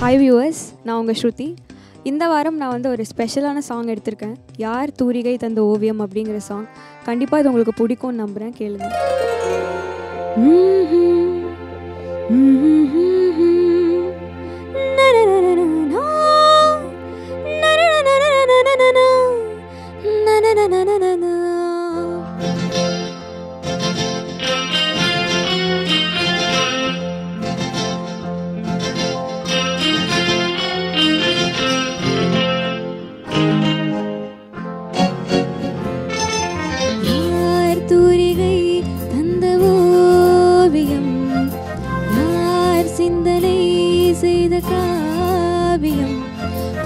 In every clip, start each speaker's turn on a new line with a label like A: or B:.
A: Hi viewers, நான் உங்கள் ஸ்ருதி. இந்த வாரம் நான் வந்து ஒரு ஸ்பெஷலான சாங் எடுத்திருக்கேன். யார் தூரிகை தந்த ஓவியம் அப்படிங்கிற சாங். கண்டிப்பாக இது உங்களுக்கு பிடிக்கும்னு நம்புகிறேன். கேளுங்க.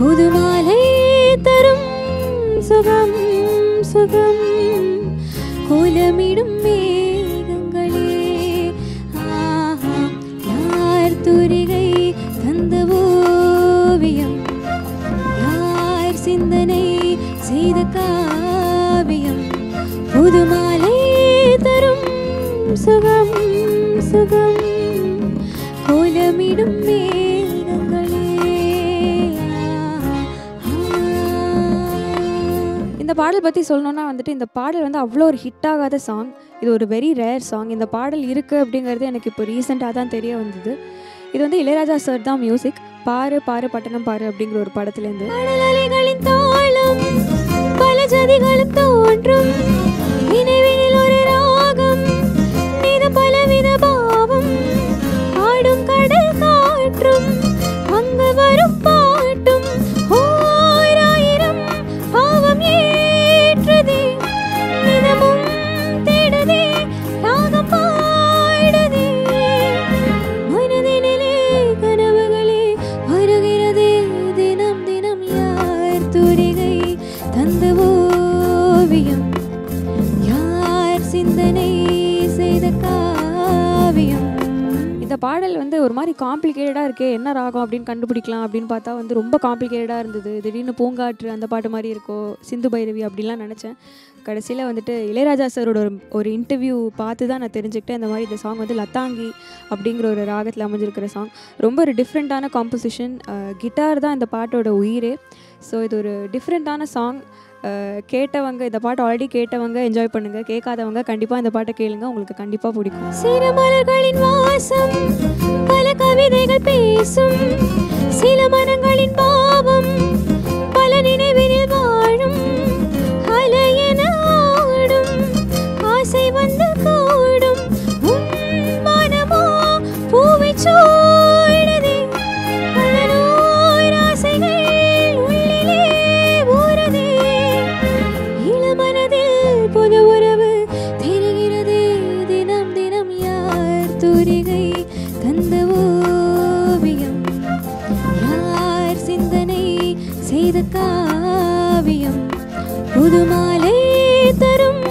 A: புது மாலை தரும் சுகம் சுகம் கோலமிடும் மேகங்களே, யார் தூரிகை தந்த ஓவியம், யார் சிந்தனை செய்த காவியம், புது மாலை தரும் சுகம் சுகம் கோலமிடும் இந்த பாடல் பற்றி சொல்லணுன்னா வந்துட்டு இந்த பாடல் வந்து அவ்வளோ ஒரு ஹிட் ஆகாத சாங். இது ஒரு வெரி ரேர் சாங். இந்த பாடல் இருக்குது அப்படிங்கிறது எனக்கு இப்போ ரீசெண்டாக தான் தெரிய வந்தது. இது வந்து இளையராஜா சார் தான் மியூசிக். பாரு பாரு பட்டணம் பாரு அப்படிங்கிற ஒரு படத்துலேருந்து பல ஜதிகளும் தோன்றும் நினைவினில் ஒரு ராகம் மீது பலவித பாவம் ஆடும் கடல் காற்றும் அங்கு வரும் பாட்டும் ஓராயிரம் பாவம் ஏற்றதே தினமும் தேடுதே ராகம் பாடுதே மனதினிலே கனவுகளே வருகிறதே தினம் தினம் யார் தூரிகை தந்த ஓவியம், யார் சிந்தனை செய்த காவியம். இந்த பாடல் வந்து ஒரு மாதிரி காம்ப்ளிகேட்டடாக இருக்கே, என்ன ராகம் அப்படின்னு கண்டுபிடிக்கலாம் அப்படின்னு பார்த்தா வந்து ரொம்ப காம்ப்ளிகேட்டடாக இருந்தது. திடீர்னு பூங்காற்று அந்த பாட்டு மாதிரி இருக்கோ, சிந்து பைரவி அப்படிலாம் நினச்சேன். கடைசியில் வந்துட்டு இளையராஜா சாரோட ஒரு இன்டர்வியூ பார்த்து தான் நான் தெரிஞ்சுக்கிட்டேன் இந்த மாதிரி இந்த சாங் வந்து லத்தாங்கி அப்படிங்கிற ஒரு ராகத்தில் அமைஞ்சிருக்கிற சாங். ரொம்ப ஒரு டிஃப்ரெண்ட்டான காம்போசிஷன். கிட்டார் தான் இந்த பாட்டோட உயிரே. ஸோ இது ஒரு டிஃப்ரெண்ட்டான சாங். கேட்டவங்க இந்த பாட்டு ஆல்ரெடி கேட்டவங்க என்ஜாய் பண்ணுங்கள், கேட்காதவங்க கண்டிப்பாக இந்த பாட்டை கேளுங்க, உங்களுக்கு கண்டிப்பாக பிடிக்கும். சில மலர்களின் வாசம், பல கவிதைகள் பேசும், சில மனங்களின் பாவம், பல நினைவினில் வாழும், அலையென ஆடும் ஆசை வந்து கூடும், உன் மனமோ பூவை சூடுதே, பல நூறு ஆசைகள் உள்ளிலே ஊறுதே, இளமனதில் புது உறவு தெரிகிறதே தினம் தினம் யார் தூரிகை தந்த ஓவியம், யார் சிந்தனை செய்த காவியம், புது மாலை தரும்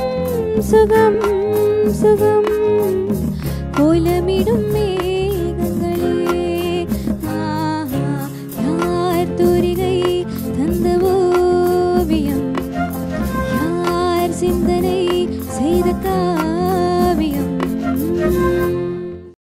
A: சுகம் சுகம் கோலமிடும்